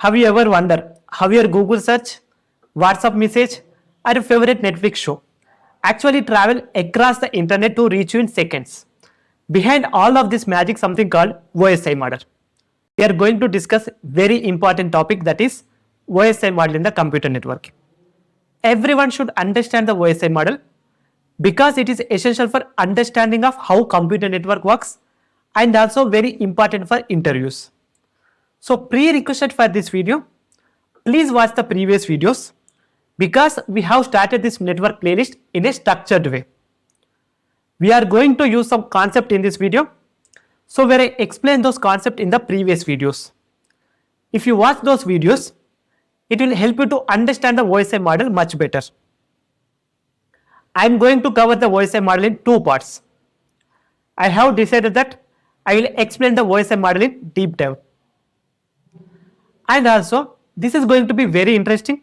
Have you ever wondered how your Google search, WhatsApp message, or your favorite Netflix show actually travel across the internet to reach you in seconds? Behind all of this magic, something called OSI model. We are going to discuss very important topic, that is OSI model in the computer network. Everyone should understand the OSI model because it is essential for understanding of how computer network works and also very important for interviews. So prerequisite for this video, please watch the previous videos because we have started this network playlist in a structured way. We are going to use some concept in this video, so where I explain those concepts in the previous videos. If you watch those videos, it will help you to understand the OSI model much better. I am going to cover the OSI model in two parts. I have decided that I will explain the OSI model in deep dive. And also, this is going to be very interesting.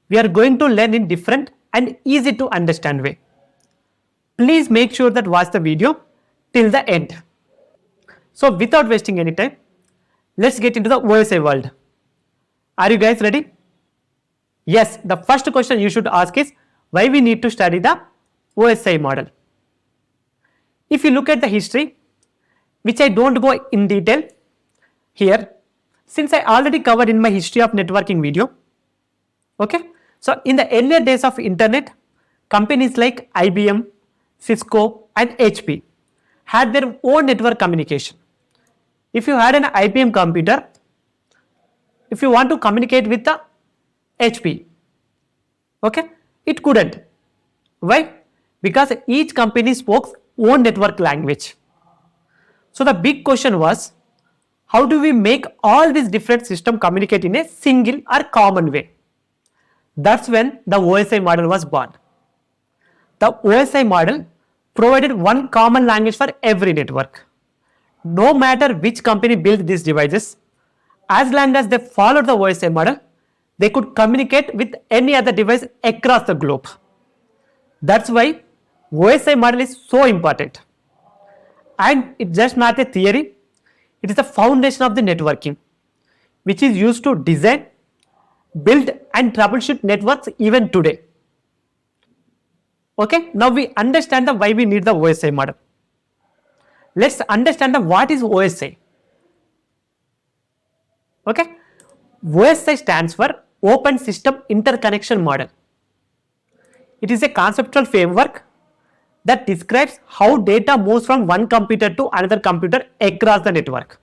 We are going to learn in different and easy to understand way. Please make sure that watch the video till the end. So without wasting any time, let's get into the OSI world. Are you guys ready? Yes, the first question you should ask is why we need to study the OSI model. If you look at the history, which I don't go in detail here, since I already covered in my history of networking video. Okay, so in the earlier days of internet, companies like IBM, Cisco and HP had their own network communication. If you had an IBM computer, if you want to communicate with the HP, okay, it couldn't. Why? Because each company spoke own network language. So the big question was, how do we make all these different systems communicate in a single or common way? That's when the OSI model was born. The OSI model provided one common language for every network. No matter which company built these devices, as long as they followed the OSI model, they could communicate with any other device across the globe. That's why OSI model is so important. And it's just not a theory, it is the foundation of the networking, which is used to design, build and troubleshoot networks even today. Okay, now we understand the why we need the OSI model. Let's understand the what is OSI. Okay, OSI stands for Open System Interconnection Model. It is a conceptual framework that describes how data moves from one computer to another computer across the network.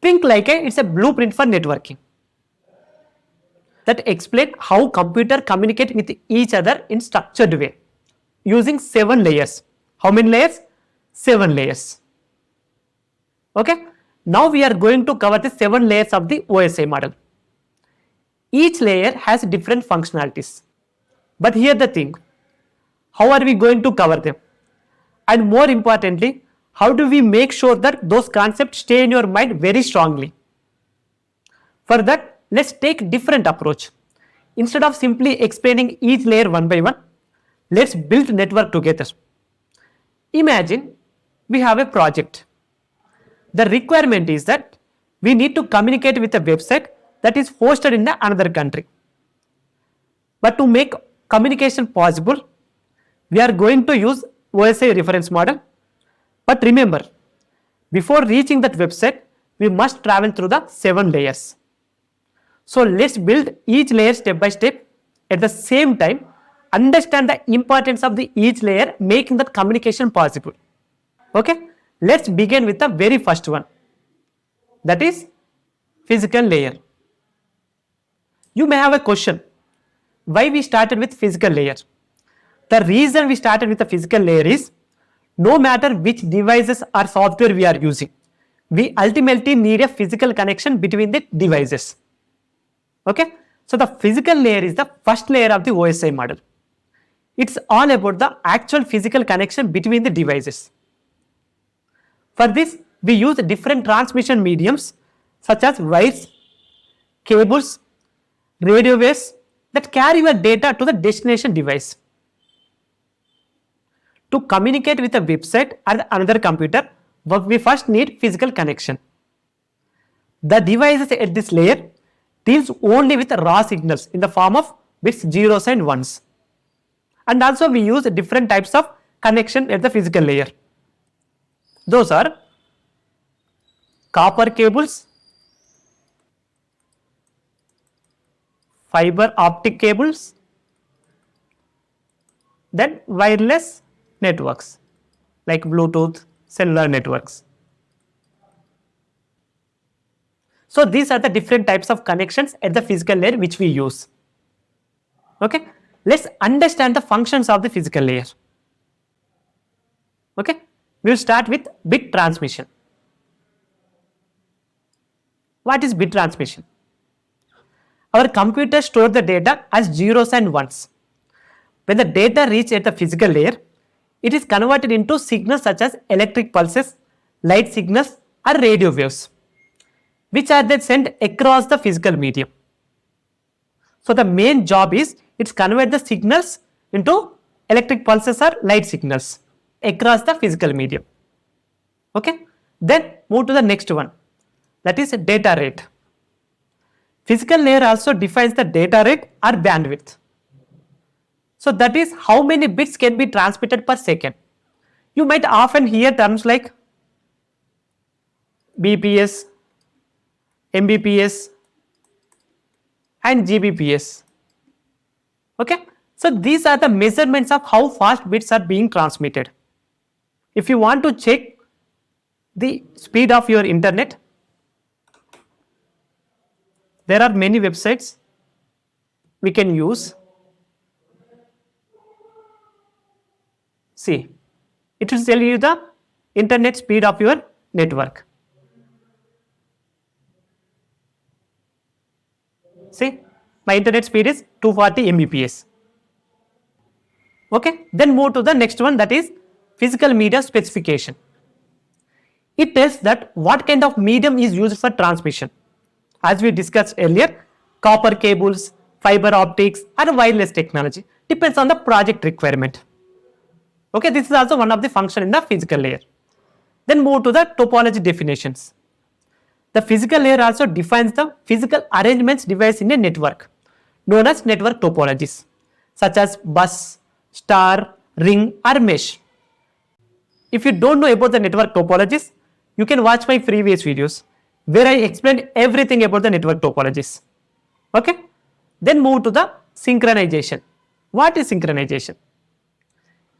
Think like it's a blueprint for networking that explains how computers communicate with each other in structured way using 7 layers. How many layers? 7 layers. Okay, now we are going to cover the 7 layers of the OSI model. Each layer has different functionalities. But here the thing, how are we going to cover them? And more importantly, how do we make sure that those concepts stay in your mind very strongly? For that, let's take different approach. Instead of simply explaining each layer one by one, let's build network together. Imagine we have a project. The requirement is that we need to communicate with a website that is hosted in another country. But to make communication possible, we are going to use OSI reference model. But remember, before reaching that website, we must travel through the 7 layers. So let's build each layer step by step. At the same time, understand the importance of each layer, making that communication possible. Okay, let's begin with the very first one. That is physical layer. You may have a question, why we started with physical layer? The reason we started with the physical layer is, no matter which devices or software we are using, we ultimately need a physical connection between the devices. Okay, so the physical layer is the first layer of the OSI model. It's all about the actual physical connection between the devices. For this, we use different transmission mediums such as wires, cables, radio waves that carry your data to the destination device. To communicate with a website or another computer, we first need physical connection. The devices at this layer deals only with raw signals in the form of bits zeros and ones. And also we use different types of connection at the physical layer. Those are copper cables, fiber optic cables, then wireless networks like Bluetooth, cellular networks. So these are the different types of connections at the physical layer which we use. Okay, let's understand the functions of the physical layer. Okay, we will start with bit transmission. What is bit transmission? Our computer stores the data as zeros and ones. When the data reaches at the physical layer, it is converted into signals such as electric pulses, light signals or radio waves, which are then sent across the physical medium. So the main job is it's convert the signals into electric pulses or light signals across the physical medium. Okay, then move to the next one, that is data rate. Physical layer also defines the data rate or bandwidth. So that is how many bits can be transmitted per second. You might often hear terms like BPS, Mbps and Gbps. Okay, so these are the measurements of how fast bits are being transmitted. If you want to check the speed of your internet, there are many websites we can use. See, it will tell you the internet speed of your network. See, my internet speed is 240 Mbps. Okay, then move to the next one, that is physical medium specification. It tells that what kind of medium is used for transmission. As we discussed earlier, copper cables, fiber optics or wireless technology depends on the project requirement. Okay, this is also one of the function in the physical layer. Then move to the topology definitions. The physical layer also defines the physical arrangements device in a network, known as network topologies, such as bus, star, ring or mesh. If you don't know about the network topologies, you can watch my previous videos where I explained everything about the network topologies. Okay, then move to the synchronization. What is synchronization?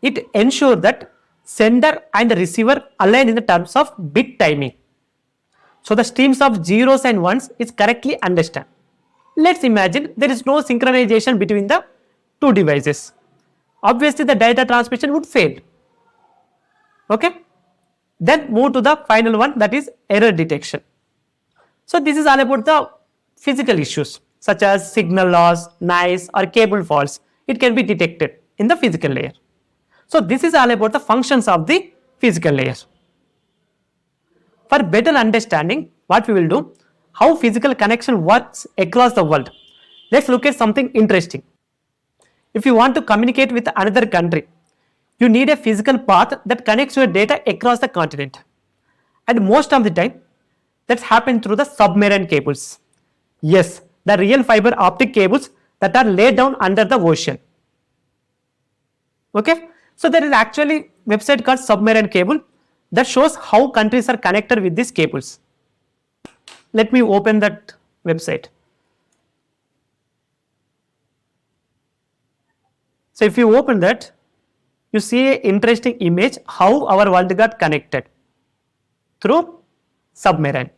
It ensures that sender and receiver align in the terms of bit timing. So the streams of zeros and ones is correctly understood. Let's imagine there is no synchronization between the two devices. Obviously the data transmission would fail. Okay, then move to the final one, that is error detection. So this is all about the physical issues such as signal loss, noise or cable faults. It can be detected in the physical layer. So this is all about the functions of the physical layer. For better understanding, what we will do, how physical connection works across the world. Let's look at something interesting. If you want to communicate with another country, you need a physical path that connects your data across the continent. And most of the time, that's happened through the submarine cables. Yes, the real fiber optic cables that are laid down under the ocean. Okay, so there is actually a website called Submarine Cable that shows how countries are connected with these cables. Let me open that website. So if you open that, you see an interesting image how our world got connected through submarine.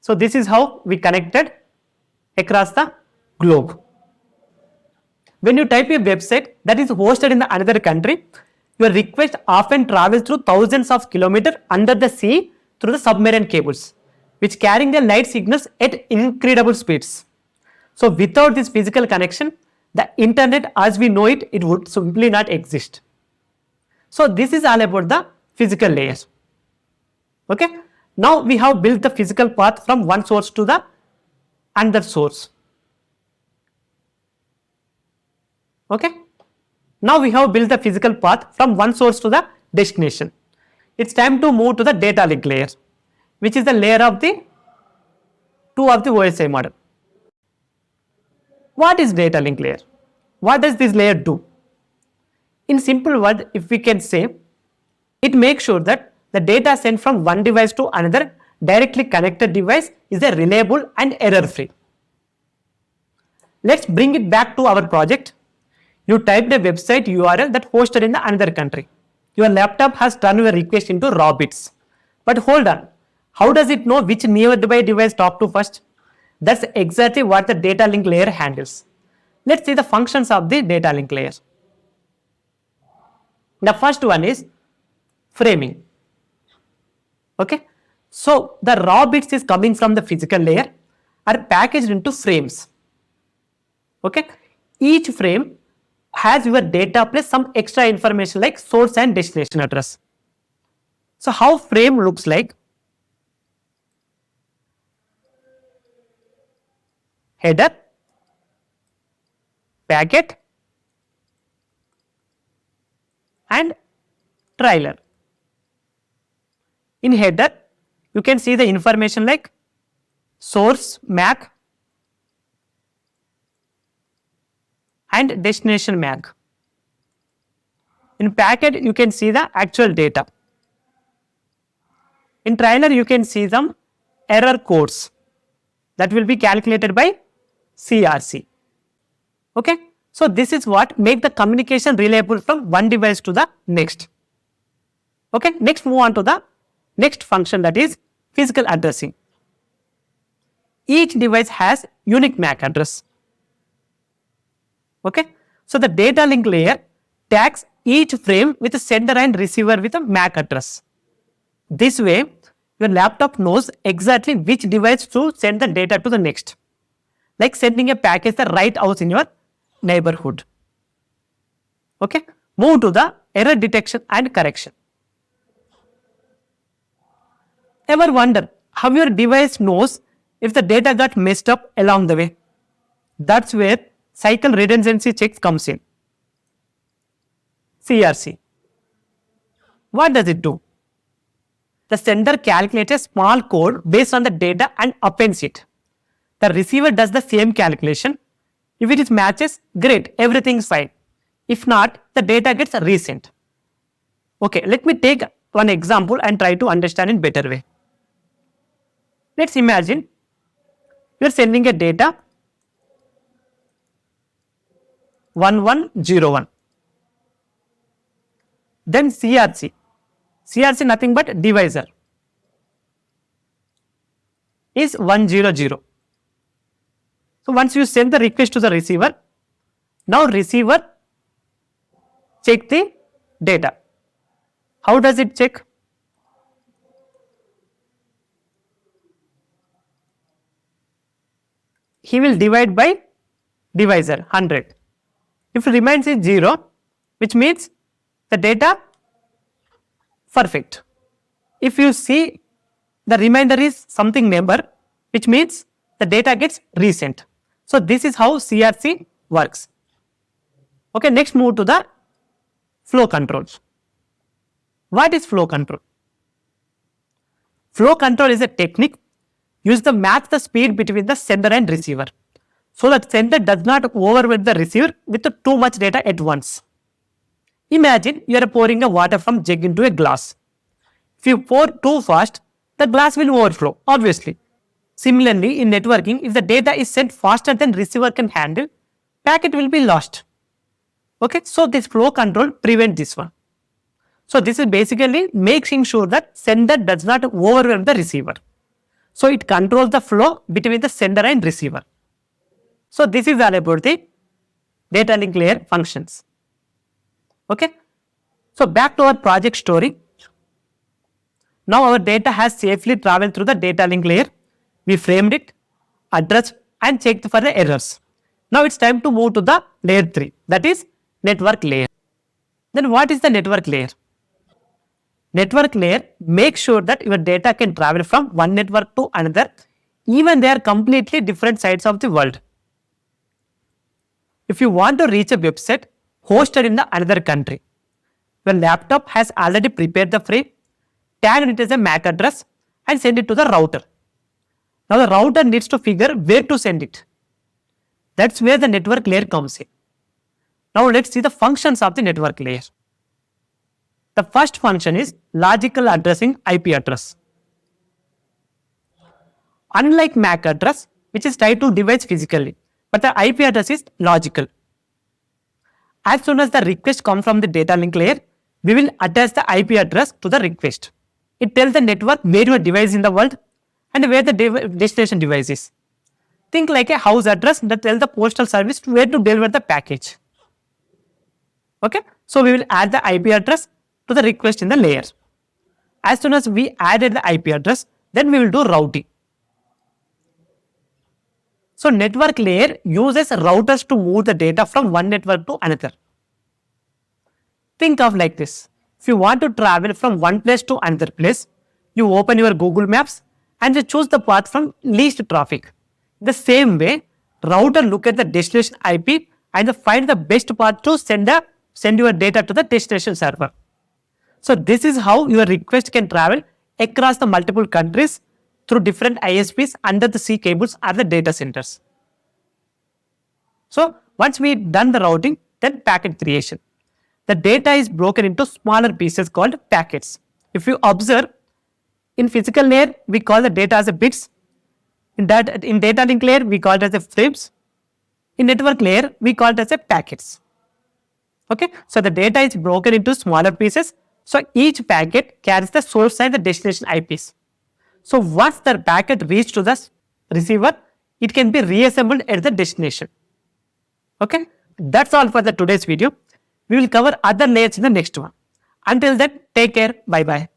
So this is how we connected across the globe. When you type a website that is hosted in another country, your request often travels through thousands of kilometers under the sea through the submarine cables, which carrying the light signals at incredible speeds. So without this physical connection, the internet as we know it, it would simply not exist. So this is all about the physical layers. Okay. Now we have built the physical path from one source to the another source. Okay. Now we have built the physical path from one source to the destination. It's time to move to the data link layer, which is the layer of the 2 of the OSI model. What is data link layer? What does this layer do? In simple word, if we can say, it makes sure that the data sent from one device to another directly connected device is a reliable and error free. Let's bring it back to our project. You typed a website URL that hosted in another country. Your laptop has turned your request into raw bits. But hold on, how does it know which nearby device talk to first? That's exactly what the data link layer handles. Let's see the functions of the data link layer. The first one is framing. Okay, so the raw bits is coming from the physical layer are packaged into frames. Okay, each frame has your data plus some extra information like source and destination address. So how frame looks like? Header, packet and trailer. In header, you can see the information like source MAC and destination MAC. In packet, you can see the actual data. In trailer, you can see some error codes that will be calculated by CRC. Okay, so this is what make the communication reliable from one device to the next. Okay, next move on to the next function, that is physical addressing. Each device has unique MAC address. Okay, so the data link layer tags each frame with a sender and receiver with a MAC address. This way, your laptop knows exactly which device to send the data to the next, like sending a package the right house in your neighborhood. Okay, move to the error detection and correction. Ever wonder how your device knows if the data got messed up along the way? That's where cycle redundancy checks comes in. CRC. What does it do? The sender calculates a small code based on the data and appends it. The receiver does the same calculation. If it is matches, great, everything is fine. If not, the data gets resent. Okay, let me take one example and try to understand in better way. Let's imagine you are sending a data 1101. Then CRC nothing but divisor is 100. So once you send the request to the receiver, now receiver check the data. How does it check? He will divide by divisor 100. If it remains is 0, which means the data perfect. If you see the remainder is something number, which means the data gets resent. So this is how CRC works. Okay, next move to the flow controls. What is flow control? Flow control is a technique used to match the speed between the sender and receiver, so that sender does not overwhelm the receiver with too much data at once. Imagine you are pouring a water from jug into a glass. If you pour too fast, the glass will overflow, obviously. Similarly, in networking, if the data is sent faster than receiver can handle, packet will be lost. Okay, so this flow control prevents this one. So this is basically making sure that sender does not overwhelm the receiver. So it controls the flow between the sender and receiver. So this is all about the data link layer functions. Okay, so back to our project story. Now our data has safely traveled through the data link layer. We framed it, addressed and checked for the errors. Now it's time to move to the layer 3, that is network layer. Then what is the network layer? Network layer makes sure that your data can travel from one network to another, even they are completely different sides of the world. If you want to reach a website hosted in the another country, your laptop has already prepared the frame, tagged it as a MAC address and send it to the router. Now the router needs to figure where to send it. That's where the network layer comes in. Now let's see the functions of the network layer. The first function is logical addressing IP address. Unlike MAC address, which is tied to device physically, but the IP address is logical. As soon as the request comes from the data link layer, we will attach the IP address to the request. It tells the network where your device in the world and where the destination device is. Think like a house address that tells the postal service where to deliver the package. Okay, so we will add the IP address to the request in the layer. As soon as we added the IP address, then we will do routing. So network layer uses routers to move the data from one network to another. Think of like this. If you want to travel from one place to another place, you open your Google Maps and you choose the path from least traffic. The same way, router look at the destination IP and find the best path to send your data to the destination server. So this is how your request can travel across the multiple countries through different ISPs under the sea cables or the data centers. So once we done the routing, then packet creation. The data is broken into smaller pieces called packets. If you observe, in physical layer, we call the data as a bits. In data link layer, we call it as a frames. In network layer, we call it as a packets. Okay, so the data is broken into smaller pieces. So each packet carries the source and the destination IPs. So once the packet reaches to the receiver, it can be reassembled at the destination. Okay, that's all for the today's video. We will cover other layers in the next one. Until then, take care. Bye bye.